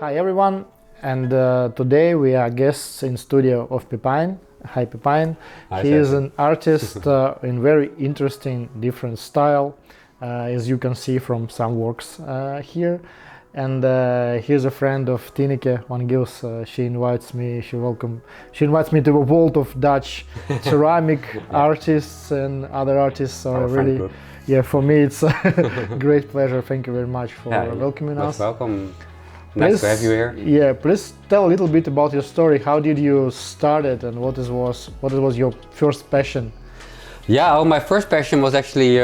Hi everyone, and today we are guests in studio of Pepijn. Hi Pepijn. Hi, he is Sergey. an artist in very interesting, different style, as you can see from some works here. And he's a friend of Tineke van Gils. She invites me to a world of Dutch ceramic artists and other artists. So Our friend group. yeah, for me it's a great pleasure. Thank you very much for welcoming us. Welcome. Nice to have you here. Yeah, please tell a little bit about your story. How did you start it, and what was your first passion? Yeah, my first passion was actually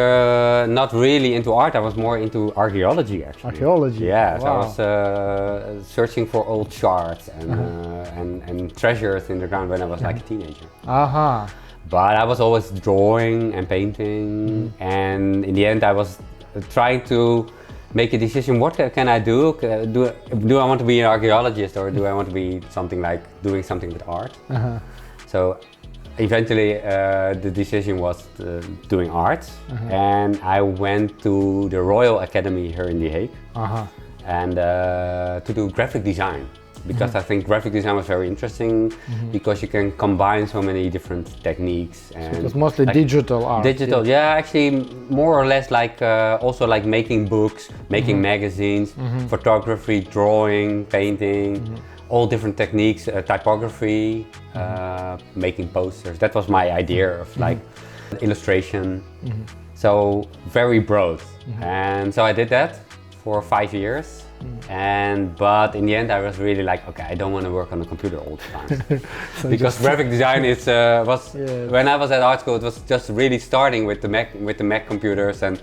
not really into art. I was more into archaeology actually. Archaeology. Yeah, wow. so I was searching for old shards and treasures in the ground when I was like a teenager. Aha. But I was always drawing and painting, and in the end I was trying to make a decision. What can I do? Do I want to be an archaeologist, or do I want to be something like doing something with art? So eventually the decision was doing art, and I went to the Royal Academy here in The Hague and to do graphic design, because I think graphic design was very interesting because you can combine so many different techniques. And so it was mostly like digital art. Digital, yeah, actually more or less like also like making books, making magazines, photography, drawing, painting, all different techniques, typography, making posters. That was my idea of like illustration. So very broad. And so I did that for 5 years. But in the end I was really like, okay, I don't want to work on the computer all the time. So because graphic design is when I was at art school, it was just really starting with the Mac computers, and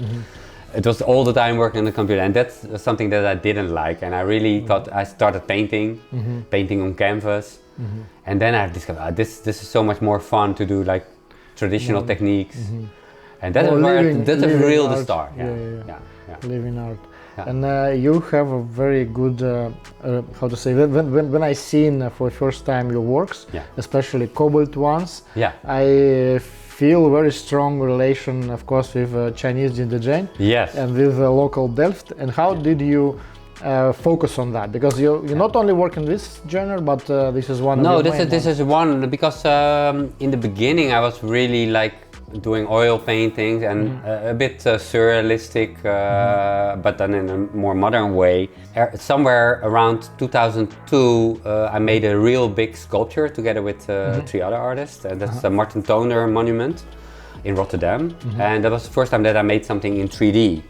it was all the time working on the computer, and that's something that I didn't like, and I really thought I started painting on canvas, and then I discovered this is so much more fun to do like traditional techniques, and that's the start. Living art. And you have a very good, how to say, when I seen for the first time your works, especially cobalt ones, I feel very strong relation, of course, with Chinese Jindajian and with local Delft. And how did you focus on that? Because you not only work in this genre, but this is one of your main this is one, because in the beginning I was really like doing oil paintings and a bit surrealistic, but then in a more modern way. Somewhere around 2002 I made a real big sculpture together with 3 other artists, and that's the Martin Toner monument in Rotterdam, and that was the first time that I made something in 3D.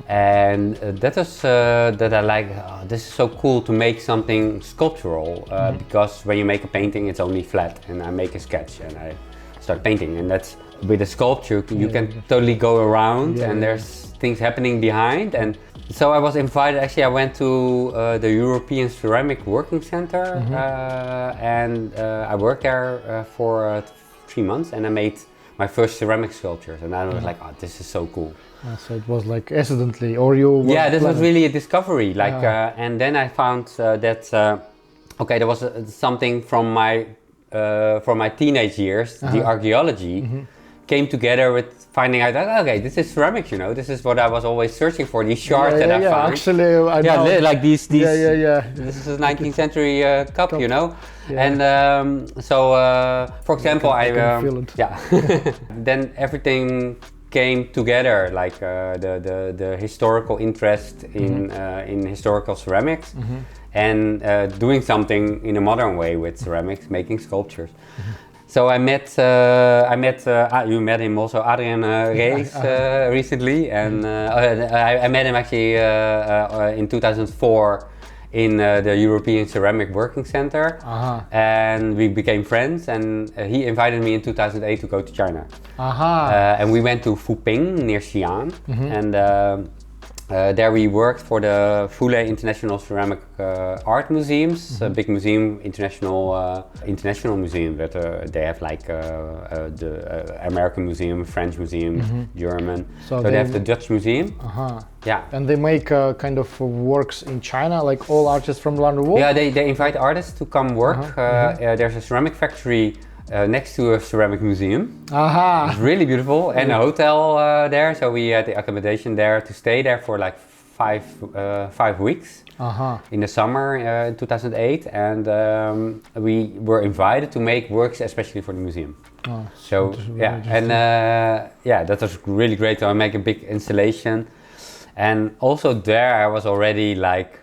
And that was that I like, this is so cool to make something sculptural, because when you make a painting it's only flat, and I make a sketch and I start painting, and that's with a sculpture you can totally go around and there's things happening behind. And so I was invited, actually I went to the European Ceramic Working Center, and I worked there for 3 months, and I made my first ceramic sculptures, and I was like, oh, this is so cool. So it was like accidentally, or you this was really a discovery, like and then I found that okay, there was something from my teenage years, the archaeology came together with finding out that, okay, this is ceramics, you know, this is what I was always searching for, these shards that I found. Actually, I know. Like these. This is a 19th century cup, you know, and so for example, I feel it. then everything came together, like the historical interest in historical ceramics, and doing something in a modern way with ceramics, making sculptures. So I met you met him also, Adrian Rees, recently, and I met him actually in 2004 in the European Ceramic Working Center, and we became friends, and he invited me in 2008 to go to China. And we went to Fuping near Xi'an, and there we worked for the Fule International Ceramic Art Museums, a big museum, international museum, that they have like the American museum, French museum, German. So they have the Dutch museum. And they make kind of works in China, like all artists from around the world? Yeah, they invite artists to come work. There's a ceramic factory next to a ceramic museum. It's really beautiful, and a hotel there, so we had the accommodation there to stay there for like 5 weeks in the summer in 2008, and we were invited to make works especially for the museum. So that was really great to make a big installation. And also there I was already like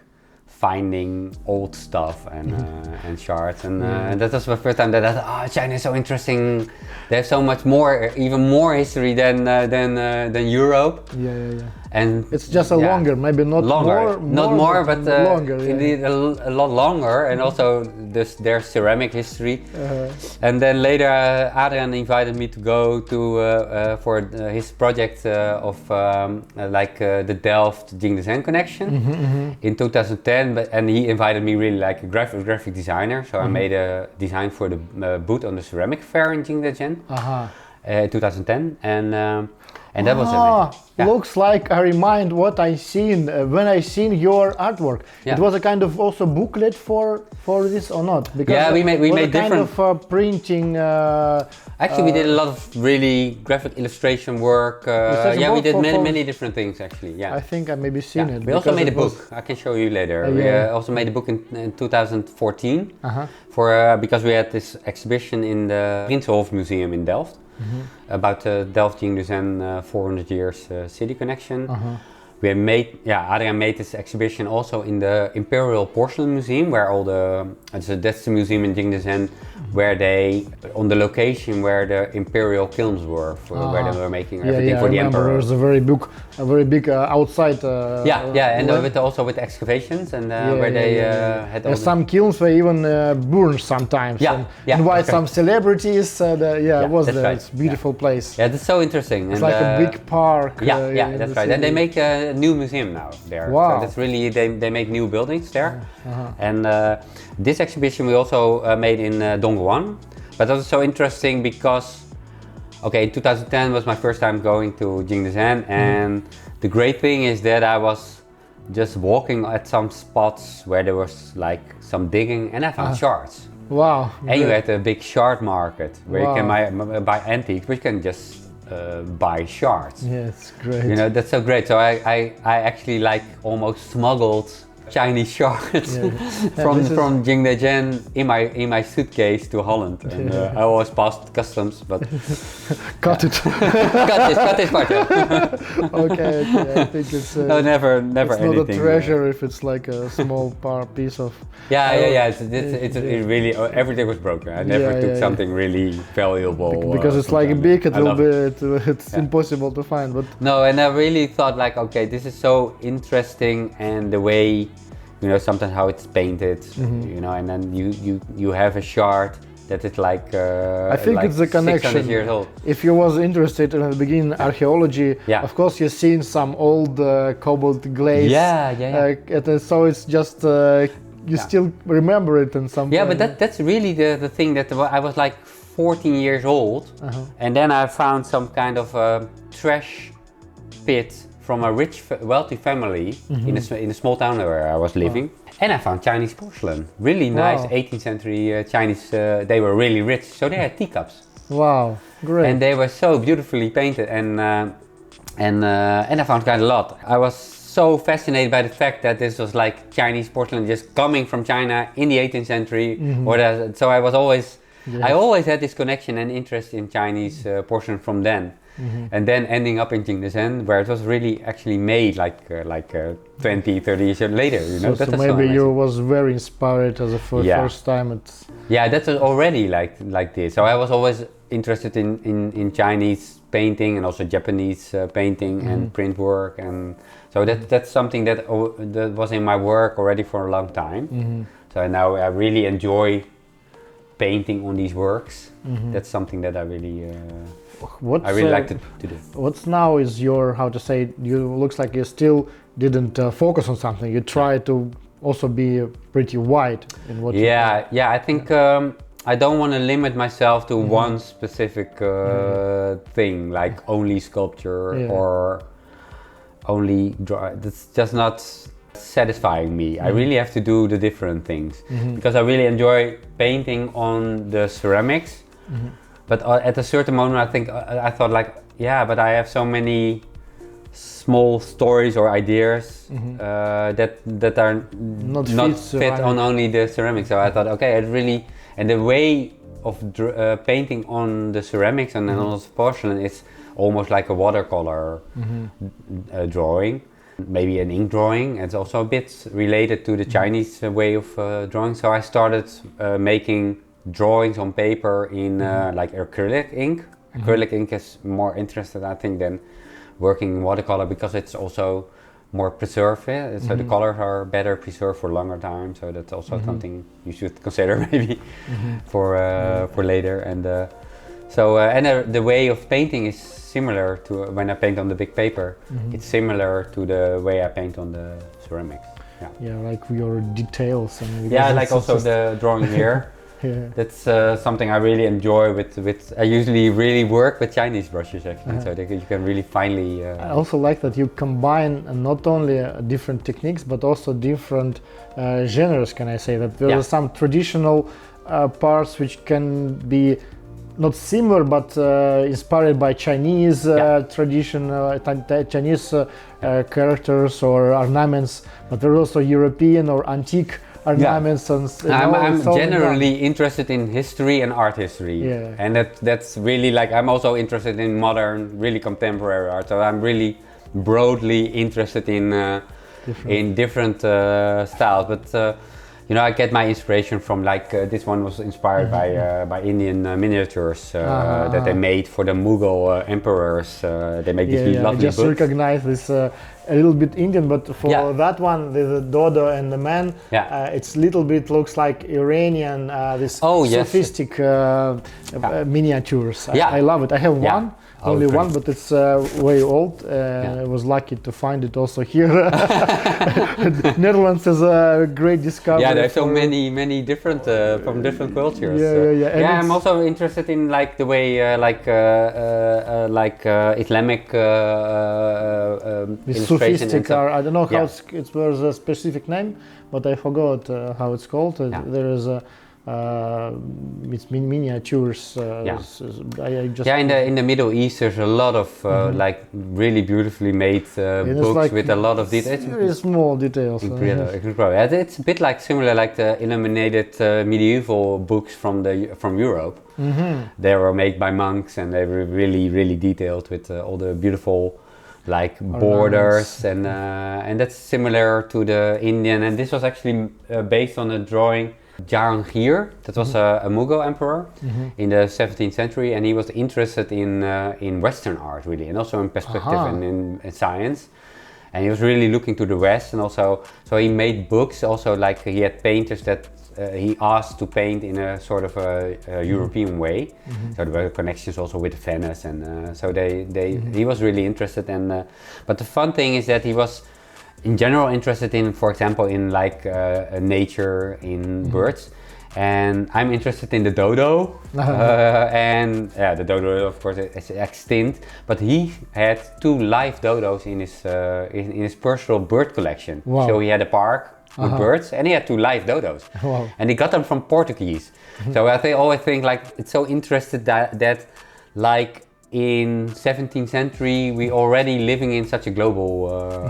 finding old stuff and shards, and that was the first time that I thought, China is so interesting. They have so much more, even more history than Europe. And it's just longer, maybe not longer, more, but longer. Indeed, a lot longer, and also their ceramic history. And then later, Adrian invited me to go to for his project of the Delft-The connection in 2010. And he invited me really like a graphic designer. So I made a design for the booth on the ceramic fair in Jingdezhen. 2010, and that was amazing. Looks like I remind what I seen when I seen your artwork. It was a kind of also booklet for this or not? Because we made different kind of printing. Actually, we did a lot of really graphic illustration work. We did many different things actually. I think I maybe seen it. We also made a book. I can show you later. We also made a book in 2014 for because we had this exhibition in the Prinsenhof Museum in Delft. About the Delft-Jingdezhen 400 years city connection. We made, Adrian made this exhibition also in the Imperial Porcelain Museum, where all that's the museum in Jingdezhen, where they, on the location where the imperial kilns were, where they were making everything for the emperor. There was a very big outside. And with excavations and where they had all some kilns were even burned sometimes. Invite some celebrities. It was there. Right. It's a beautiful place. Yeah, that's so interesting. It's like a big park. That's right. And they make a new museum now there. Wow. So that's really, they make new buildings there. And this exhibition we also made in Dongguan. But that was so interesting because, in 2010 was my first time going to Jingdezhen, and the great thing is that I was just walking at some spots where there was like some digging, and I found shards. Wow. And you had a big shard market where you can buy antiques, but you can just buy shards. Yeah, it's great. You know, that's so great. So I actually like almost smuggled Chinese shards from Jingdezhen in my suitcase to Holland, and I always passed customs, but cut it. cut this part. Okay, I think it's no, never it's anything. Not a treasure if it's like a small piece of. It's really everything was broken. I never took something really valuable because it's like big. It will be. It's impossible to find. But no, and I really thought like, okay, this is so interesting, and the way, you know, sometimes how it's painted, you know, and then you have a shard that is like I think it's a connection. 600 years old. If you was interested in the beginning archaeology, of course you've seen some old cobalt glaze. So it's just you still remember it in some. Yeah, but that's really the thing that I was like 14 years old, and then I found some kind of trash pit from a rich, wealthy family in a small town where I was living. And I found Chinese porcelain, really nice 18th century Chinese, they were really rich, so they had teacups. Wow, great. And they were so beautifully painted, and I found quite a lot. I was so fascinated by the fact that this was like Chinese porcelain just coming from China in the 18th century. So I was always, I always had this connection and interest in Chinese porcelain from then. And then ending up in Jingdezhen, where it was really actually made like 20, 30 years later, you know. So maybe you was very inspired as a first time. That's already like this. So I was always interested in Chinese painting and also Japanese painting and print work, and so that's something that was in my work already for a long time. So now I really enjoy painting on these works. That's something that I really like to do. What's now is your, how to say, looks like you still didn't focus on something. You try to also be pretty wide in what you do. I think I don't want to limit myself to one specific thing, like only sculpture or only draw. That's just not satisfying me. I really have to do the different things because I really enjoy painting on the ceramics. But at a certain moment, I thought like, but I have so many small stories or ideas that are not fit on only the ceramics. So I thought, okay, it really, and the way of painting on the ceramics and then on the porcelain is almost like a watercolor drawing, maybe an ink drawing. It's also a bit related to the Chinese way of drawing. So I started making drawings on paper in like acrylic ink. Acrylic ink is more interested, I think, than working in watercolor because it's also more preserved. So the colors are better preserved for longer time. So that's also something you should consider maybe for later. And the way of painting is similar to when I paint on the big paper. It's similar to the way I paint on the ceramics. Yeah, like your details. And like also the drawing here. That's something I really enjoy with I usually really work with Chinese brushes actually, so you can really finely... I also like that you combine not only different techniques but also different genres, can I say, that there are some traditional parts which can be not similar but inspired by Chinese traditional Chinese characters or ornaments, but there are also European or antique ornaments. I'm generally interested in history and art history, and that's really like, I'm also interested in modern, really contemporary art. So I'm really broadly interested in different styles. But I get my inspiration from like this one was inspired by Indian miniatures that they made for the Mughal emperors. They make these lovely I just books. recognize this. A little bit Indian, but for that one, the dodo and the man, it's little bit looks like Iranian, this sophistic miniatures. I love it. I have one, only one, but it's way old. I was lucky to find it also here. Netherlands is a great discovery. Yeah, there's so many different from different cultures. I'm also interested in like the way Islamic sophistic art. I don't know how it was a specific name, but I forgot how it's called. There is a it's miniatures. In the Middle East, there's a lot of like really beautifully made books like with a lot of details. Very small details. It's a bit like similar like the illuminated medieval books from Europe. They were made by monks and they were really detailed with all the beautiful like borders and that's similar to the Indian. And this was actually based on a drawing Jahangir, that was a Mughal emperor in the 17th century, and he was interested in Western art really, and also in perspective and in science. And he was really looking to the West, and also so he made books. Also, like he had painters that he asked to paint in a sort of a European way. So there were connections also with Venice, and so he was really interested. And but the fun thing is that he was in general interested in, for example, in like nature, in birds. And I'm interested in the dodo, and the dodo of course is extinct, but he had 2 live dodos in his personal bird collection. Wow. So he had a park with birds, and he had 2 live dodos, and he got them from Portuguese. So I always think like it's so interesting that like in 17th century we already living in such a global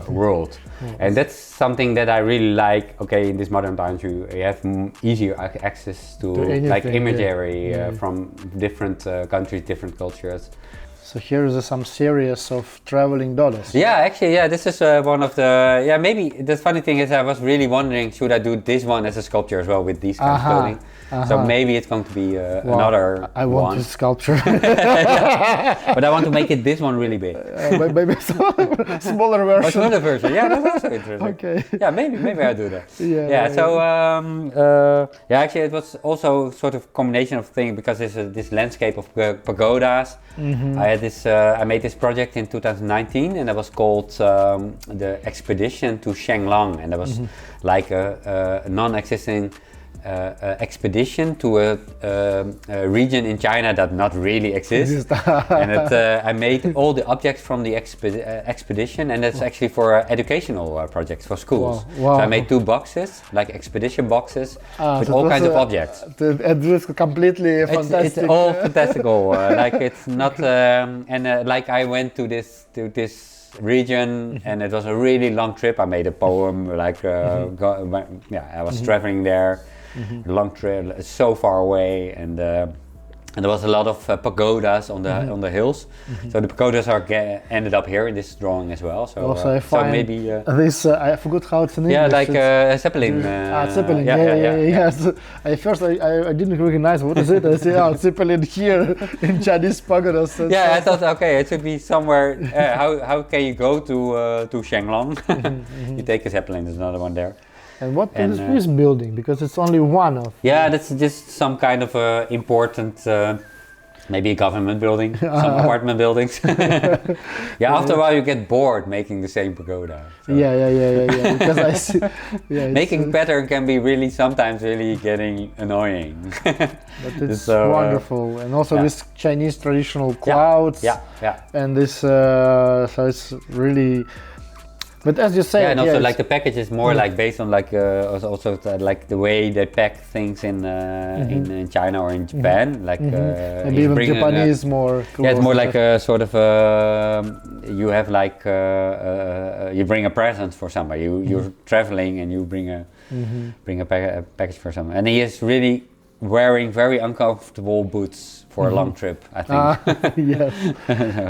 world, and that's something that I really like. Okay, in these modern times you have easier access to anything, like imagery from different countries, different cultures. So here is some series of traveling dodos. Yeah, actually, this is one of the, maybe the funny thing is I was really wondering, should I do this one as a sculpture as well with these kinds of clothing? So maybe it's going to be another I want this sculpture. But I want to make it this one really big. Maybe smaller version. Smaller version, that's also interesting. Okay. Yeah, maybe I do that. So actually it was also sort of combination of things, because there's this landscape of pagodas. I made this project in 2019, and it was called the Expedition to Shanglang, and that was like a non-existing expedition to a region in China that not really exists. And I made all the objects from the expedition, and that's actually for educational projects for schools. Wow. So I made 2 boxes, like expedition boxes, with all kinds of objects. It was completely fantastic. It's all fantastical. Like it's not, like I went to this region, and it was a really long trip. I made a poem, like I was traveling there, long trip, so far away, and there was a lot of pagodas on the hills. So the pagodas ended up here in this drawing as well. So also I find maybe this I forgot how it's in English. Yeah, like Zeppelin. Zeppelin. Yeah. So at first I didn't recognize what is it. I said, Zeppelin here in Chinese pagodas. I thought it should be somewhere. How can you go to Shenglong? You take a Zeppelin. There's another one there. And what is this building? Because it's only one of. Yeah, that's just some kind of important, maybe a government building, some apartment buildings. After a while you get bored making the same pagoda. So. Yeah. Because I see. Yeah, making pattern can be sometimes really getting annoying. But it's wonderful, and also this Chinese traditional clouds. Yeah. And this, so it's really. But as you say, and also like the package is more like based on like also like the way they pack things in China or in Japan, like and even Japanese more. Yeah, it's more like a sort of you have like you bring a present for somebody. You're traveling and you bring a package for someone, and he is really wearing very uncomfortable boots for a long trip, I think. Yes,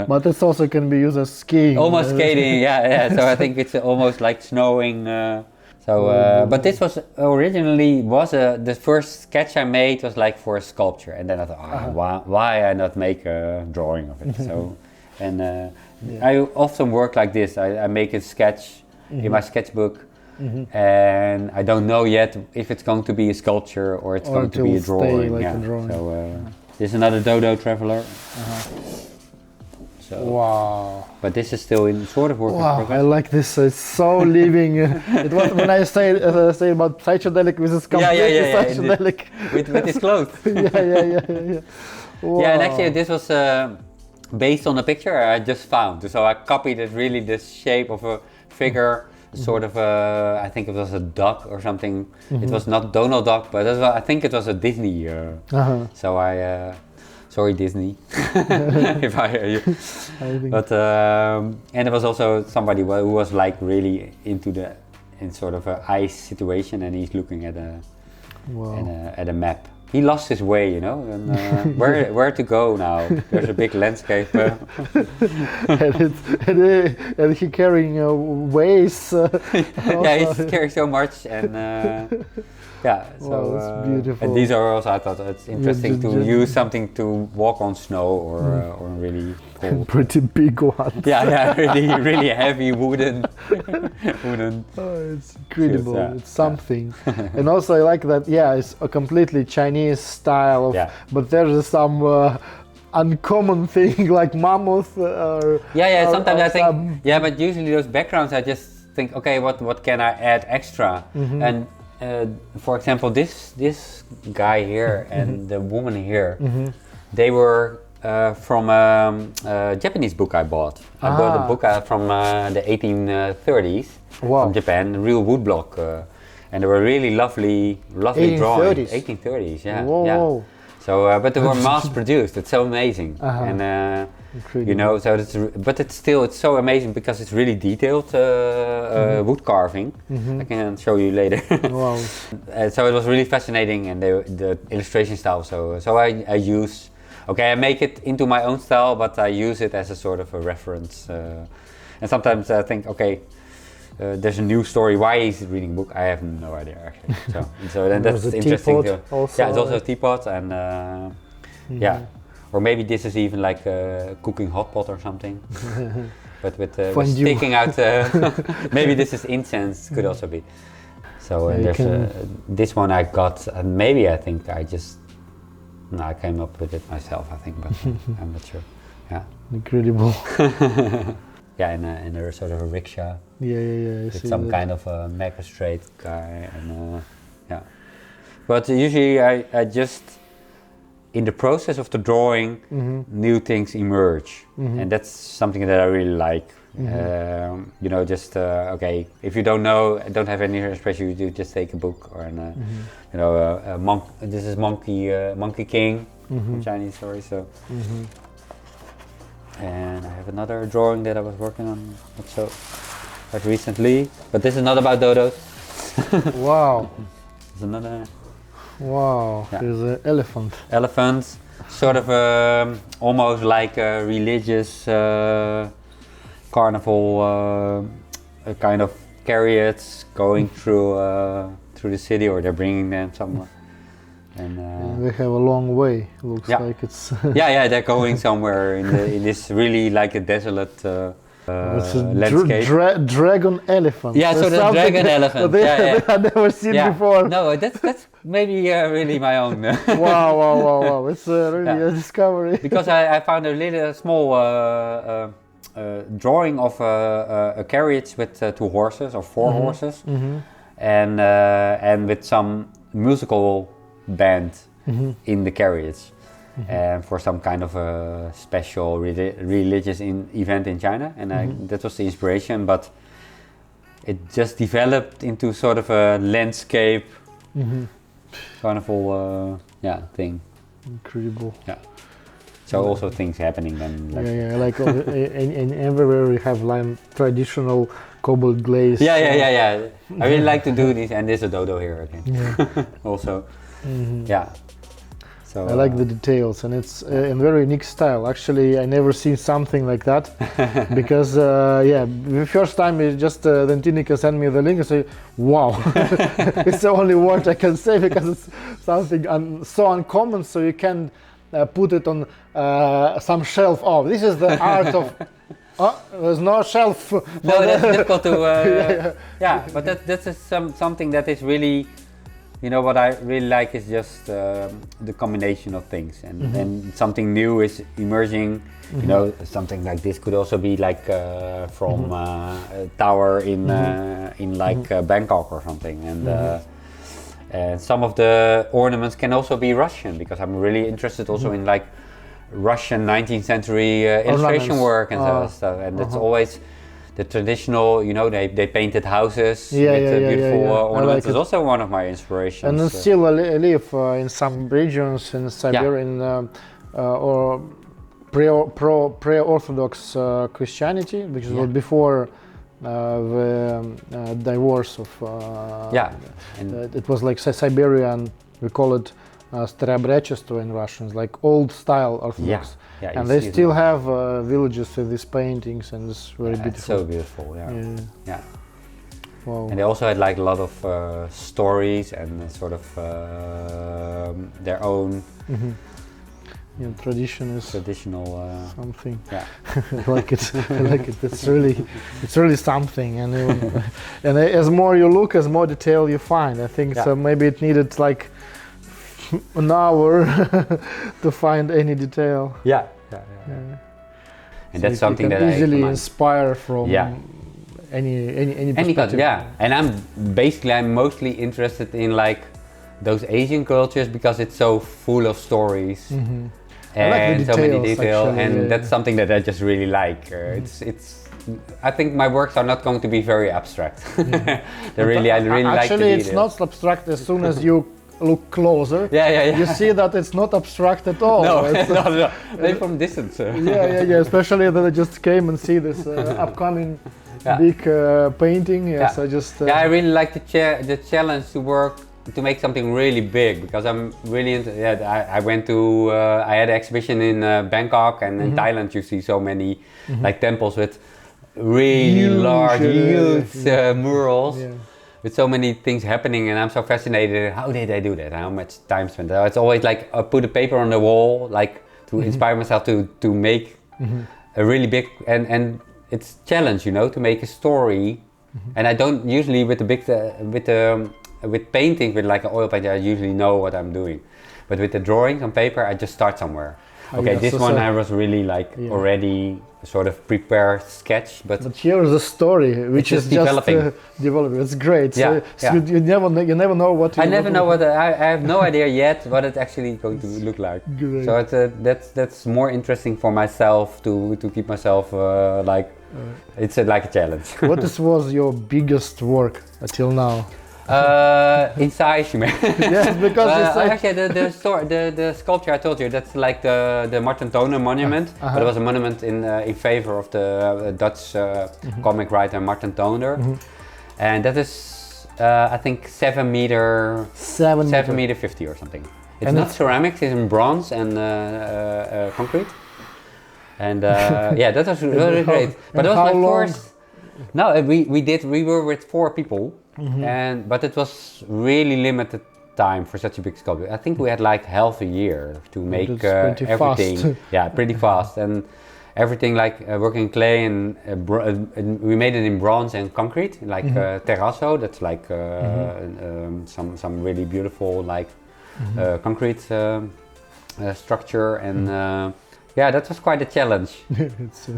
but it also can be used as skiing. Almost skating, yeah. So I think it's almost like snowing. But this was originally the first sketch I made was like for a sculpture, and then I thought, why I not make a drawing of it? So, and I often work like this. I make a sketch in my sketchbook. And I don't know yet if it's going to be a sculpture or it's going to be a drawing. A drawing. So this is another dodo traveler. So, wow! But this is still in sort of work in progress. I like this. It's so living. It was when I say about psychedelic. This is completely psychedelic. With his clothes. Yeah. Wow. Yeah, and actually this was based on a picture I just found. So I copied it really the shape of a figure. Sort of I think it was a duck or something. It was not Donald Duck, but I think it was a Disney. So I, sorry Disney, if I hear you. But and it was also somebody who was like really in sort of an ice situation, and he's looking at a map. He lost his way, and where to go now? There's a big landscape. and he carrying ways. He's carrying so much, and so it's beautiful. And these are also, I thought it's interesting to use something to walk on snow or really cold. Pretty big one. really heavy wooden. It's incredible. It's something. And also I like that. It's a completely Chinese style. But there's some uncommon thing like mammoth. Sometimes I think. But usually those backgrounds, I just think, okay, what can I add extra? And for example, this guy here and the woman here, they were from a Japanese book I bought. I bought a book from the 1830s from Japan, real woodblock, and they were really lovely drawings. 1830s, yeah. So, but they were mass-produced. It's so amazing, and so it's so amazing because it's really detailed wood carving. I can show you later. Wow! So it was really fascinating, and the illustration style. So I use. Okay, I make it into my own style, but I use it as a sort of a reference. And sometimes I think, okay, there's a new story. Why he's reading a book? I have no idea actually. So then that's interesting. It's also a teapot, and or maybe this is even like a cooking hot pot or something. But with sticking out. Maybe this is incense. Could also be. So there's this one I got. Maybe I think I just. No, I came up with it myself, I think, but I'm not sure. Yeah. Incredible. In a sort of a rickshaw. Yeah. With some kind of a magistrate guy, and But usually I just, in the process of the drawing, new things emerge. And that's something that I really like. You know, just, okay, if you don't have any inspiration, you just take a book or you know, this is Monkey King from Chinese story. So. And I have another drawing that I was working on not so quite recently, but this is not about dodos. Wow. There's another. Wow. Yeah. There's an elephant. Elephants, sort of almost like a religious carnival, a kind of chariots going through the city, or they're bringing them somewhere. And they have a long way. Looks like it's. yeah, they're going somewhere in this really like a desolate landscape. Dragon elephant. Yeah, so the dragon elephant. They had never seen before. No, that's maybe really my own. Wow! It's really a discovery. Because I found a little small drawing of a carriage with 2 horses or 4 horses, and with some musical band in the carriage, and for some kind of a special religious event in China, and that was the inspiration. But it just developed into sort of a landscape carnival thing. Incredible. Yeah. So also things happening then. Like in everywhere we have like traditional cobalt glaze. Yeah. I really like to do this, and there's a dodo here again. Yeah. Also. Yeah. So I like the details, and it's in very unique style. Actually, I never seen something like that, because the first time it just then Tinika sent me the link and say, "Wow!" It's the only word I can say, because it's something so uncommon. So you can put it on some shelf. Oh, this is the art of. There's no shelf. No, that's difficult to. But that's something that is really. You know, what I really like is just the combination of things, and something new is emerging. You know, something like this could also be like from a tower in Bangkok or something, and some of the ornaments can also be Russian, because I'm really interested also in like Russian 19th century illustration work and stuff, and it's always. The traditional, you know, they painted houses with beautiful ornaments. It's also one of my inspirations. And then still I live in some regions in Siberia, or pre-Orthodox Christianity, which was before the divorce of. It was like Siberian. We call it Staroobrядчество in Russian, like old style Orthodox. And they still have villages with these paintings, and it's very beautiful. It's so beautiful, yeah. Wow. And they also had like a lot of stories and sort of their own traditional something. Yeah, I like it. It's really something, and as more you look, as more detail you find. I think so. Maybe it needed like an hour to find any detail. Yeah. And so that's something that easily inspire from any perspective. And I'm mostly interested in like those Asian cultures, because it's so full of stories and like so many details, actually, and that's something that I just really like. It's I think my works are not going to be very abstract. I really like the details. Actually, it's not abstract as soon as you look closer. You see that it's not abstract at all. No, no. Maybe from distance. Especially that I just came and see this upcoming big painting. I really like the challenge to work to make something really big, because I'm really into. I went to. I had an exhibition in Bangkok, and in Thailand you see so many like temples with really huge murals. With so many things happening, and I'm so fascinated. How did they do that? How much time spent? It's always like I put a paper on the wall, like to inspire myself to make a really big and it's challenge, you know, to make a story. And I don't usually with painting, with like an oil painting, I usually know what I'm doing. But with the drawings on paper, I just start somewhere. okay, this one I was really like already sort of prepared sketch, but here's the story, which is developing. Developing. It's great. Yeah, so you never know what. I never know what. I have no idea yet what it's actually going to look like. Great. So that's more interesting for myself to keep myself it's like a challenge. What was your biggest work until now? In size, you mean? Yes, because actually the sculpture I told you, that's like the Martin Toner monument, but it was a monument in favor of the Dutch comic writer Martin Toner, and that is I think 7 meter 50 or something. It's not ceramics; it's in bronze and concrete, and that was really great. But it was my first. No, we were with 4 people. But it was really limited time for such a big sculpture. I think we had like half a year to make everything. Fast. Yeah, pretty fast, and everything like working clay and we made it in bronze and concrete, like terrazzo. That's like some really beautiful like concrete structure and. Yeah, that was quite a challenge.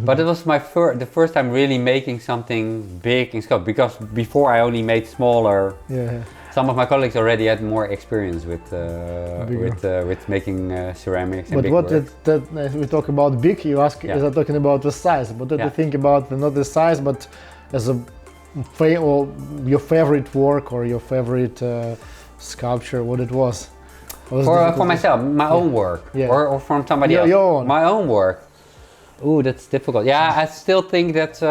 But it was the first time really making something big in sculpture, because before I only made smaller. Yeah. Some of my colleagues already had more experience with making ceramics. And but what as we talk about big, you ask, is I talking about the size? But did you think about not the size, but as or your favorite work or your favorite sculpture, what it was? For myself, my own work, or from somebody else. Your own. My own work. Ooh, that's difficult. Yeah, I still think that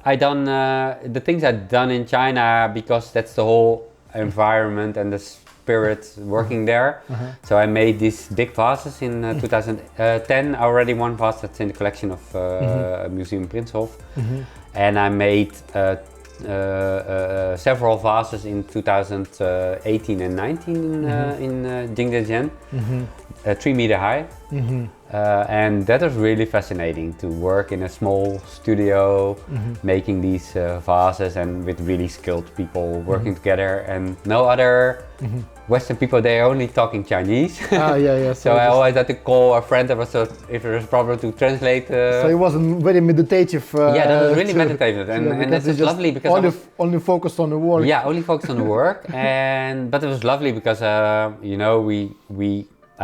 I done the things I've done in China, because that's the whole environment and the spirit working there. So I made these big vases in 2010. Already one vase that's in the collection of Museum Prinsenhof, and I made. Several vases in 2018 and 19 in Jingdezhen, 3 meter high, and that was really fascinating to work in a small studio, making these vases and with really skilled people working together, and no other Western people, they're only talking Chinese. So I always had to call a friend if there was a problem to translate. So it wasn't very meditative. That was really meditative, and it was lovely because only focused on the work. Yeah, only focused on the work, but it was lovely because I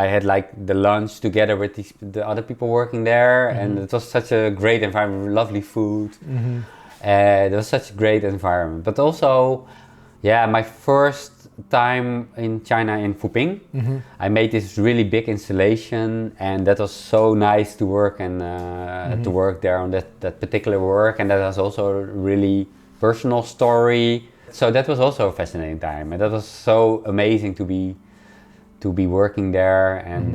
had like the lunch together with the other people working there, and it was such a great environment, lovely food. It was such a great environment, but also, my first time in China in Fuping, I made this really big installation, and that was so nice to work and to work there on that particular work, and that was also a really personal story. So that was also a fascinating time, and that was so amazing to be working there and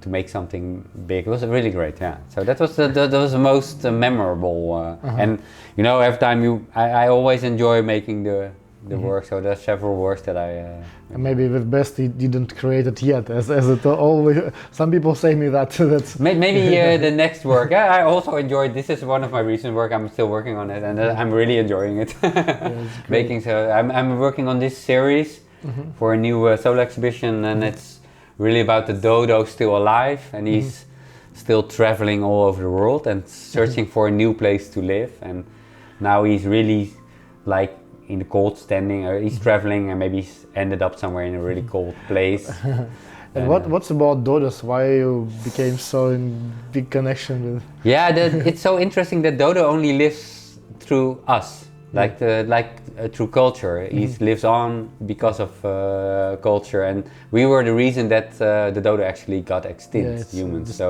to make something big. It was really great, yeah. So that was the most memorable, and every time I always enjoy making the work. So there's several works that I. Maybe the best he didn't create it yet, as it always. Some people say me that's. Maybe the next work. I also enjoyed. This is one of my recent work. I'm still working on it, and I'm really enjoying it. Making I'm working on this series for a new solo exhibition, and it's really about the dodo still alive, and he's still traveling all over the world and searching for a new place to live, and now he's really like in the cold standing, he's traveling, and maybe he's ended up somewhere in a really cold place. And what's about dodos? Why you became so in big connection with? Yeah, it's so interesting that dodo only lives through us, through culture. He lives on because of culture, and we were the reason that the dodo actually got extinct, humans.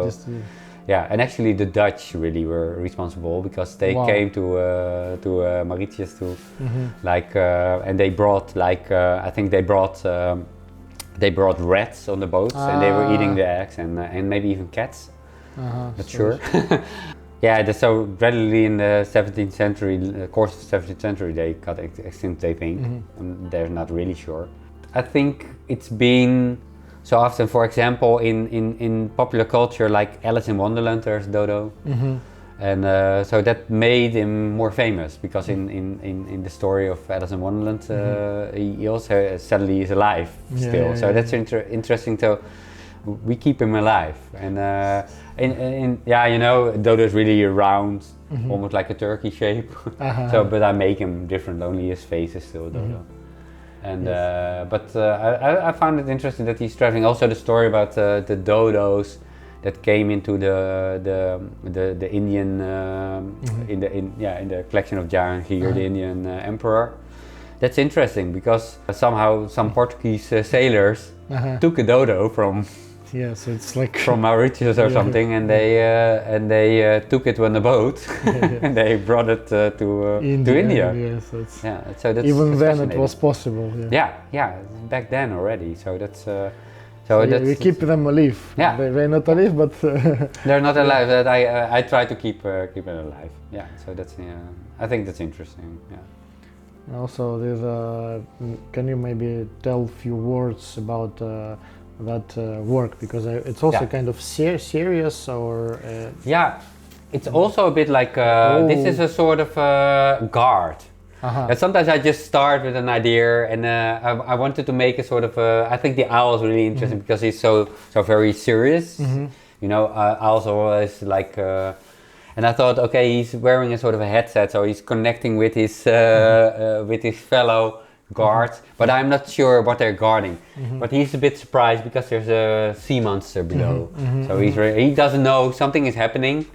Yeah, and actually the Dutch really were responsible, because they came to Mauritius and they brought I think they brought rats on the boats, and they were eating the eggs, and maybe even cats. Not sure. Yeah, so gradually in the 17th century, course of the 17th century, they got extinct, they think. And they're not really sure. I think it's been so often, for example, in popular culture, like Alice in Wonderland, there's Dodo. And so that made him more famous, because in the story of Alice in Wonderland, he also suddenly is alive still. So that's interesting to we keep him alive. And dodo is really round, almost like a turkey shape. So, but I make him different. Only his face is still dodo. And I found it interesting that he's traveling. Also, the story about the dodos that came into the Indian in the collection of Jahangir, the Indian emperor. That's interesting because somehow some Portuguese sailors took a dodo from so it's like from Mauritius or something, and they took it on the boat and they brought it to India. So that's even then it was possible. Back then already. So that's. So we keep them alive. Yeah, they're not alive, but they're not alive. That I try to keep them alive. Yeah, so that's I think that's interesting. Yeah. Also, there's can you maybe tell a few words about that work, because it's also kind of serious or. It's also a bit like this is a sort of guard. And sometimes I just start with an idea, and I wanted to make a sort of I think the owl is really interesting because he's so very serious. You know, owls are always like, and I thought, okay, he's wearing a sort of a headset, so he's connecting with his fellow guards, but I'm not sure what they're guarding. But he's a bit surprised because there's a sea monster below, so he doesn't know something is happening,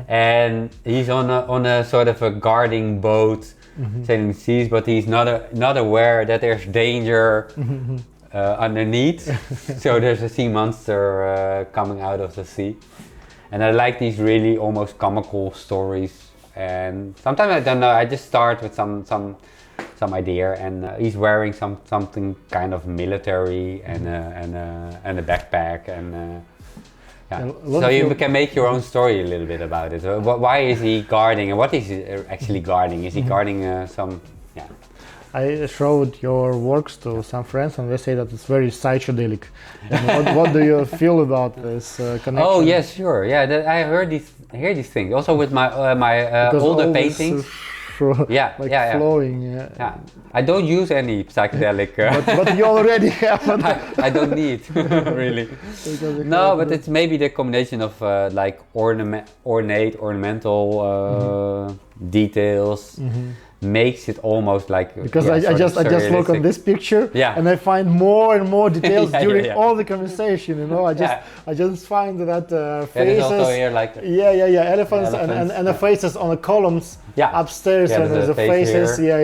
and he's on a sort of a guarding boat. Sailing the seas, but he's not aware that there's danger underneath. So there's a sea monster coming out of the sea, and I like these really almost comical stories. And sometimes I don't know. I just start with some idea, and he's wearing something kind of military and a backpack and. So you can make your own story a little bit about it. Why is he guarding, and what is he actually guarding? Is he guarding some? Yeah. I showed your works to some friends, and they say that it's very psychedelic. And what do you feel about this connection? Oh yes, sure. Yeah, I hear these things. Also with my older paintings. Flowing. I don't use any psychedelic. But you already have. I don't need really. No, but it's maybe the combination of like ornamental details. Makes it almost like because I just look on this picture and I find more and more details during all the conversation. You know, I just find that faces. Also here like elephants and the faces on the columns upstairs, and there's the faces. Here.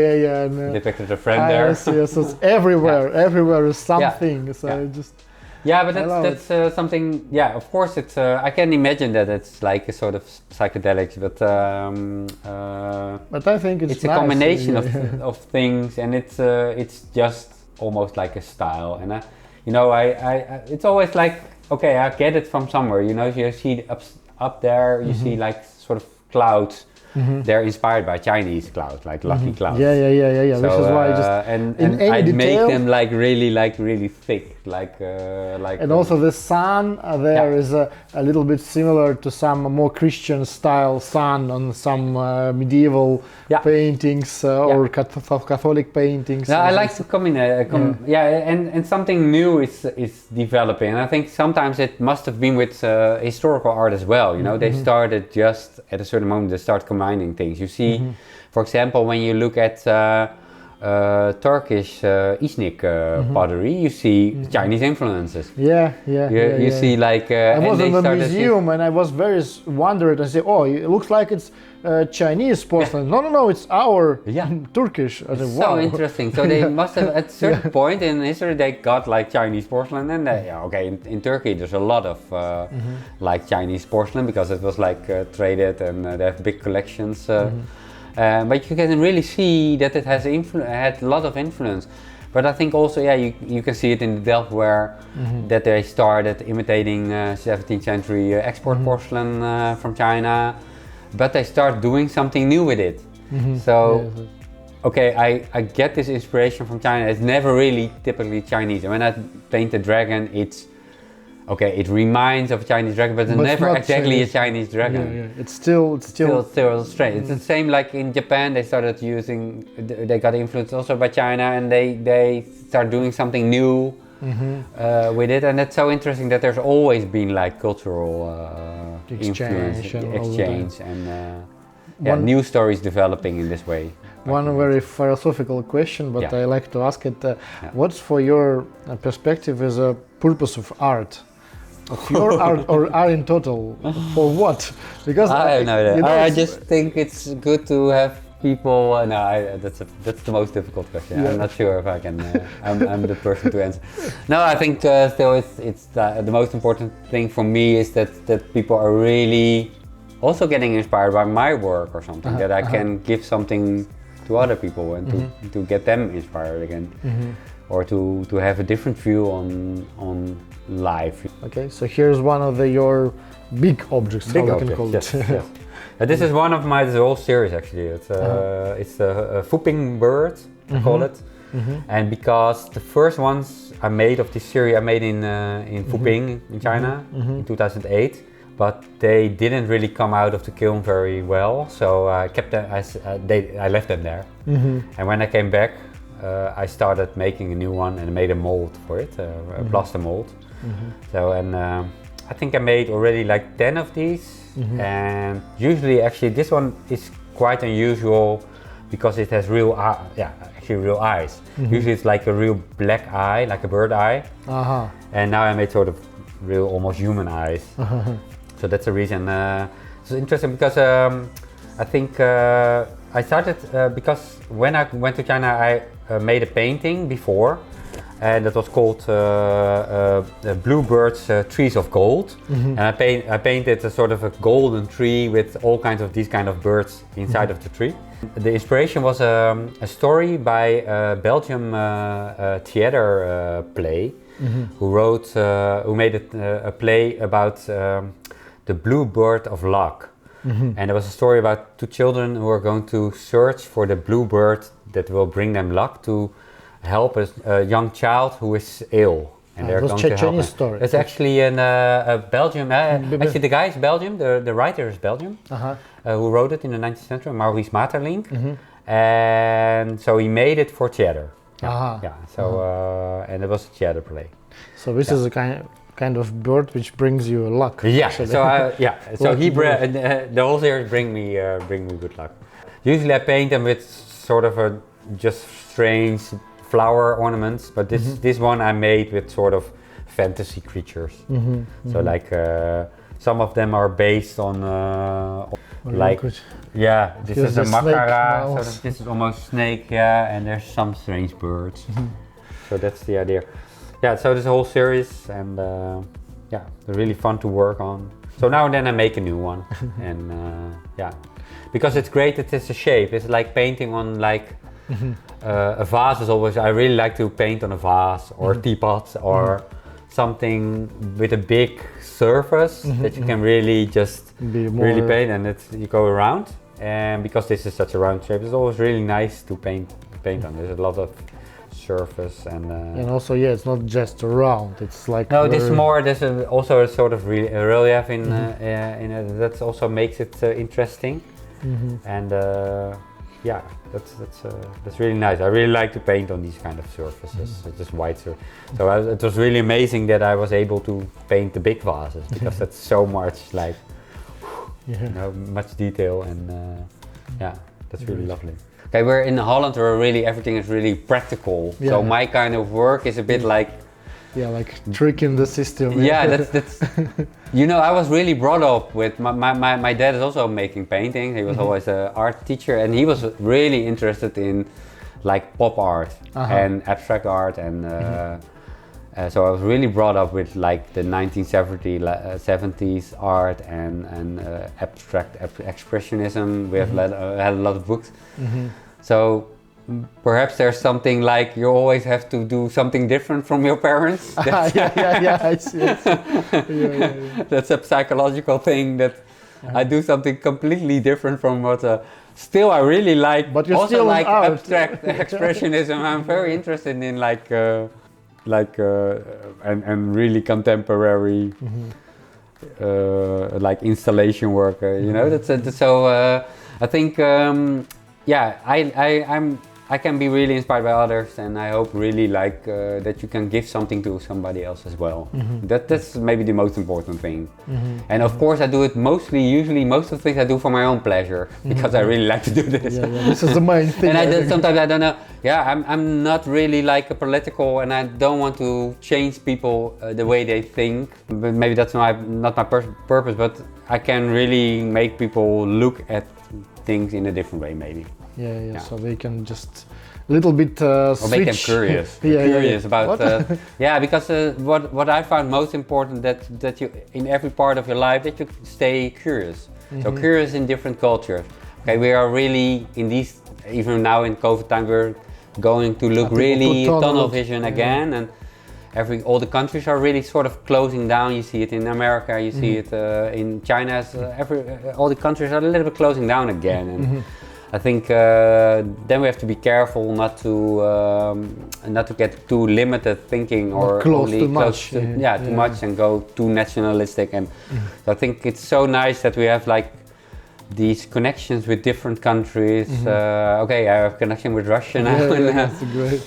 And depicted a friend there. So it's everywhere. Everywhere is something. So just. Yeah, but that's something. Yeah, of course, it's. I can imagine that it's like a sort of psychedelics, but I think it's a nice. Combination of things, and it's just almost like a style. And I it's always like, okay, I get it from somewhere. You know, you see up there, you see like sort of clouds. They're inspired by Chinese clouds, like lucky clouds. Yeah. So, this is why I just and I make them like really thick, like. And also the sun there is a little bit similar to some more Christian style sun on some medieval paintings or Catholic paintings. No, I like to and something new is developing. And I think sometimes it must have been with historical art as well. You know, they started just at a certain moment. They start combining things. You see, for example, when you look at Turkish Iznik pottery, you see Chinese influences. You see like. I was in the museum and I was very wondered. I said, "Oh, it looks like it's Chinese porcelain." No, it's our Turkish. I said, wow. So interesting. So they must have at a certain point in history they got like Chinese porcelain, and in Turkey there's a lot of like Chinese porcelain because it was like traded and they have big collections. But you can really see that it has had a lot of influence. But I think also, you can see it in the Delft where that they started imitating 17th century export porcelain from China, but they start doing something new with it. So, okay, I get this inspiration from China. It's never really typically Chinese. And when I paint a dragon, it reminds of a Chinese dragon, but it's never exactly Chinese. A Chinese dragon. It's still strange. It's the same like in Japan. They got influenced also by China, and they start doing something new with it, and it's so interesting that there's always been like cultural exchange and new stories developing in this way. One very philosophical question, but I like to ask it. What's for your perspective is a purpose of art? Of your art or art in total? For what? Because I don't know that. You know, I just think it's good to have people. That's the most difficult question. I'm not sure if I can. I'm the person to answer. No, I think still it's the most important thing for me is that people are really also getting inspired by my work or something, that I can give something to other people and to get them inspired again, or to have a different view on life. Okay, so here's one of your big objects. Big how objects, we can call yes, it. yes. This is one of my whole series actually. It's a whooping bird, I call it, and because the first ones I made of this series I made in Puping in China in 2008. But they didn't really come out of the kiln very well, so I kept them. I left them there. And when I came back, I started making a new one and made a mold for it, a plaster mold. So I think I made already like 10 of these. And usually, actually, this one is quite unusual because it has real eyes. Usually, it's like a real black eye, like a bird eye. And now I made sort of real, almost human eyes. So that's the reason. It's interesting because I think I started because when I went to China, I made a painting before, and that was called Bluebirds Trees of Gold. And I painted a sort of a golden tree with all kinds of these kind of birds inside of the tree. The inspiration was a story by a Belgium theater play, who made a play about the bluebird of luck. And there was a story about two children who are going to search for the bluebird that will bring them luck to help a young child who is ill. And they're going to help him. Story. It's actually a Belgium, actually the guy is Belgium, the writer is Belgium, who wrote it in the 19th century, Maurice Maeterlinck. And so he made it for theater. And it was a theater play. So this is a kind of bird which brings you luck. Yeah. So the whole series bring me good luck. Usually I paint them with sort of a just strange flower ornaments, but this one I made with sort of fantasy creatures. So like some of them are based on this is a macara, so this is almost snake, and there's some strange birds. So that's the idea. Yeah, so this whole series, and they're really fun to work on. So now and then I make a new one, and because it's great that it's a shape. It's like painting on like a vase is always. I really like to paint on a vase or a teapot or something with a big surface that you can really just really paint, and you go around. And because this is such a round shape, it's always really nice to paint on. There's a lot of surface and also it's not just round, it's like there's also a sort of relief in it that also makes it interesting. And that's really nice. I really like to paint on these kind of surfaces, just white surface. So it was really amazing that I was able to paint the big vases because that's so much like much detail, and that's really lovely. Okay, we're in Holland where everything is really practical. So my kind of work is a bit like tricking the system. That's I was really brought up with my dad is also making paintings. He was always an art teacher, and he was really interested in like pop art and abstract art, and so I was really brought up with like the 1970s art and abstract expressionism. We have had a lot of books. So perhaps there's something like you always have to do something different from your parents. I see. That's a psychological thing that I do something completely different from what. Still, I really like. But you're still like abstract expressionism. I'm very interested in and really contemporary like installation work. That's so. I think I can be really inspired by others, and I hope really like that you can give something to somebody else as well. That's maybe the most important thing. And of course I do it usually most of the things I do for my own pleasure, because I really like to do this. This is the main thing. And sometimes I don't know, I'm not really like a political, and I don't want to change people the way they think, but maybe that's not my purpose, but I can really make people look at things in a different way maybe. So they can just a little bit switch. Or make them curious. Curious about because what I found most important that you in every part of your life that you stay curious. So curious in different cultures. Okay, we are really in these, even now in COVID time, we're going to look really tunnel vision again, and all the countries are really sort of closing down. You see it in America, you see it in China. All the countries are a little bit closing down again, and I think then we have to be careful not to get too limited thinking or too much and go too nationalistic. And so I think it's so nice that we have like these connections with different countries. Okay, I have a connection with Russia now. That's great.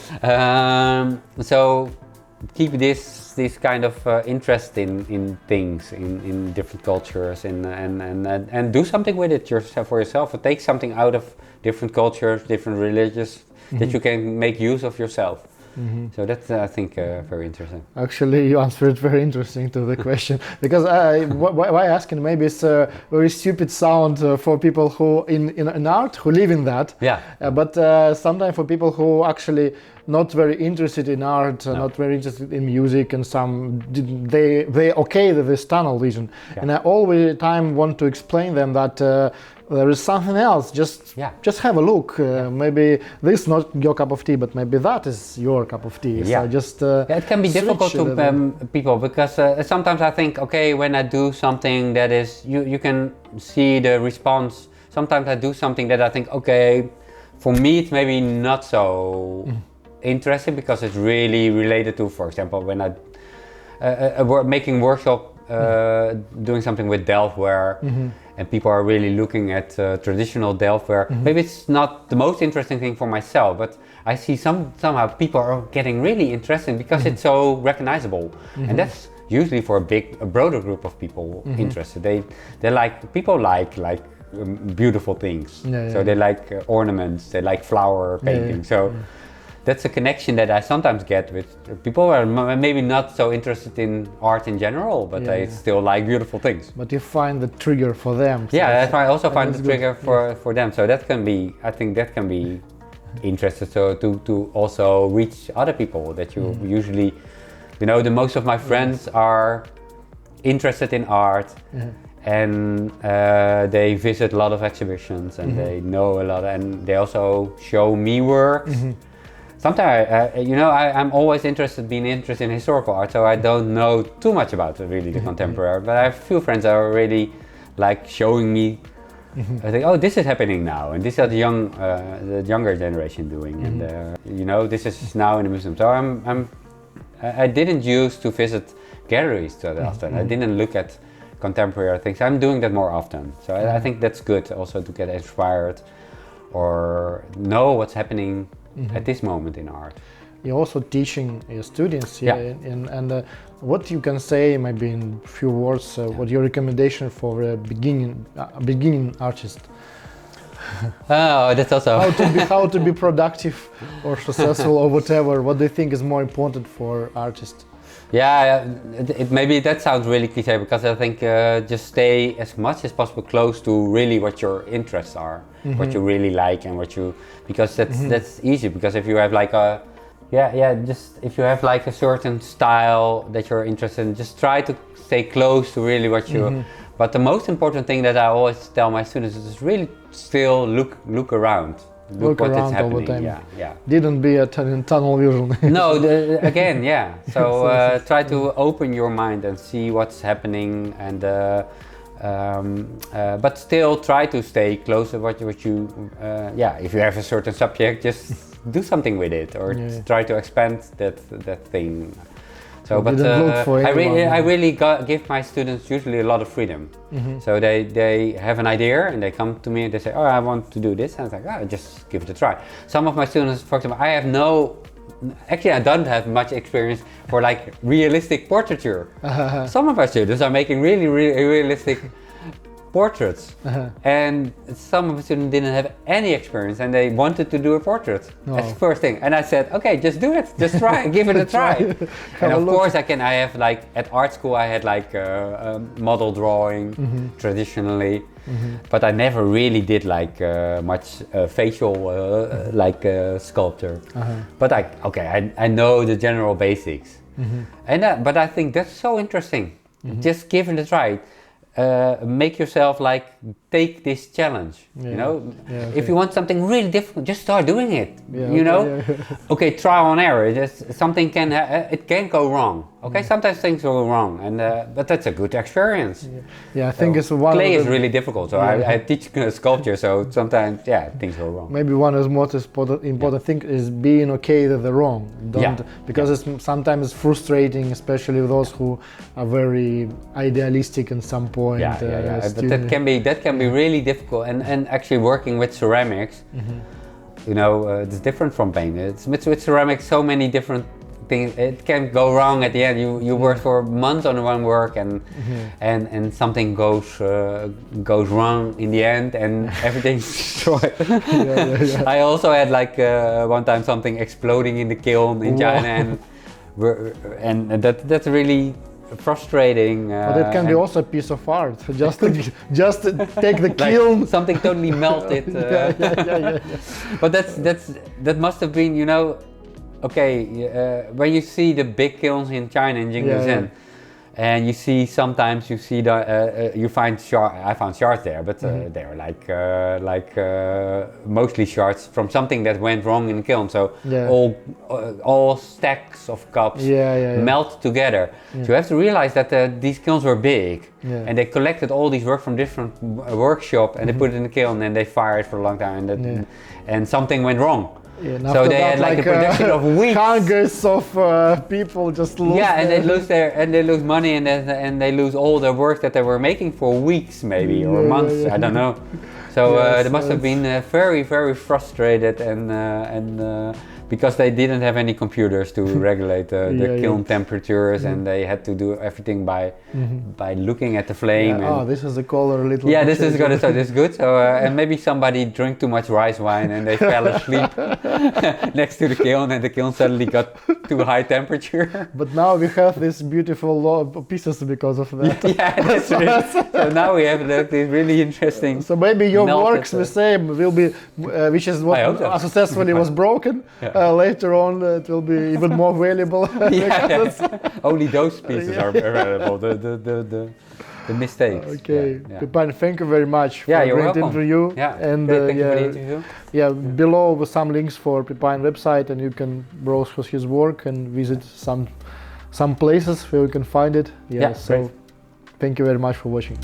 So keep this kind of interest in things, in different cultures, and do something with it for yourself, or take something out of different cultures, different religions, that you can make use of yourself. So that's I think very interesting. Actually, you answered very interesting to the question, because why asking, maybe it's a very stupid sound for people who in art who live in that. But sometimes for people who actually not very interested in art, not very interested in music, and they okay with this tunnel vision. And I always time want to explain them that there is something else. Just have a look. Maybe this is not your cup of tea, but maybe that is your cup of tea. So just it can be difficult to people, because sometimes I think, okay, when I do something that is, you can see the response. Sometimes I do something that I think, okay, for me it's maybe not so interesting, because it's really related to, for example, when I making workshop, doing something with Delftware, and people are really looking at traditional Delftware. Maybe it's not the most interesting thing for myself, but I see somehow people are getting really interested because it's so recognizable, and that's usually for a broader group of people interested. They like beautiful things, so they like ornaments, they like flower painting. So that's a connection that I sometimes get with people who are maybe not so interested in art in general, but they still like beautiful things. But you find the trigger for them. So that's why I also find the trigger for them. So that can be, I think that can be interesting. So to also reach other people that you usually, the most of my friends are interested in art. And they visit a lot of exhibitions, and they know a lot, and they also show me works. Sometimes, I'm always being interested in historical art, so I don't know too much about really the contemporary art, but I have a few friends that are really like showing me, I think, oh, this is happening now, and this is the younger generation doing, and this is now in the museum. So I didn't used to visit galleries that often. I didn't look at contemporary things. I'm doing that more often. So I think that's good also to get inspired or know what's happening at this moment in art. You're also teaching your students here, and what you can say, maybe in a few words, what your recommendation for a beginning artist? Oh, that's also how to be productive or successful or whatever. What do you think is more important for artists? Maybe that sounds really cliche, because I think just stay as much as possible close to really what your interests are, what you really like, and because that's easy. Because if you have like if you have like a certain style that you're interested in, just try to stay close to really what you. But the most important thing that I always tell my students is really still look around. Look what is happening. All the time. Didn't be a tunnel vision. No, So try to open your mind and see what's happening, and but still try to stay close to what you. If you have a certain subject, just do something with it, or try to expand that thing. So, but I really give my students usually a lot of freedom. So they have an idea and they come to me and they say, oh, I want to do this. And I was like, oh, just give it a try. Some of my students, for example, I don't have much experience for like realistic portraiture. Some of my students are making really realistic portraits, and some of the students didn't have any experience and they wanted to do a portrait. That's the first thing, and I said, okay, just do it, just try, give it a try. And of course I have like at art school I had like model drawing traditionally, but I never really did like much facial sculpture. But I know the general basics, and but I think that's so interesting. Just give it a try. Make yourself like take this challenge, you know. If you want something really difficult, just start doing it, you know. Okay, trial and error. Just something it can go wrong. Okay, sometimes things go wrong, and but that's a good experience. I think it's one. Clay is really difficult, so I teach sculpture, so sometimes things go wrong. Maybe one of the most important thing is being okay with the wrong. Because it's sometimes frustrating, especially with those who are very idealistic at some point. But that can be really difficult, and actually working with ceramics, you know, it's different from paint. It's with ceramics so many different things. It can go wrong at the end. You work for months on one work, and something goes wrong in the end, and everything's destroyed. I also had like one time something exploding in the kiln in China, and that's really frustrating. But it can be also a piece of art. Just take the kiln. Like something totally melted. But that must have been, you know. Okay, when you see the big kilns in China in Jingzhen, and you see sometimes you find shards. I found shards there, but they were like mostly shards from something that went wrong in the kiln. So all stacks of cups melt together. So you have to realize that these kilns were big, and they collected all these work from different workshops, and they put it in the kiln, and they fired for a long time, and something went wrong. So they had like a production of weeks. Hundreds of people just lose. And they lose money, and they lose all their work that they were making for weeks, maybe or months. I don't know. So they must have been very frustrated, and because they didn't have any computers to regulate the kiln temperatures, and they had to do everything by looking at the flame. This is the color a little. This is good. So this is good. So and maybe somebody drank too much rice wine and they fell asleep next to the kiln, and the kiln suddenly got too high temperature. But now we have these beautiful pieces because of that. That's really. So now we have these really interesting. So maybe your works the same will be, which is what successfully was broken. Later on, it will be even more valuable. Only those pieces are available. The mistakes. Okay, Pepijn, thank you very much for a great interview. And thank you for the interview. Below with some links for Pepijn website, and you can browse his work and visit some places where you can find it. So, thank you very much for watching.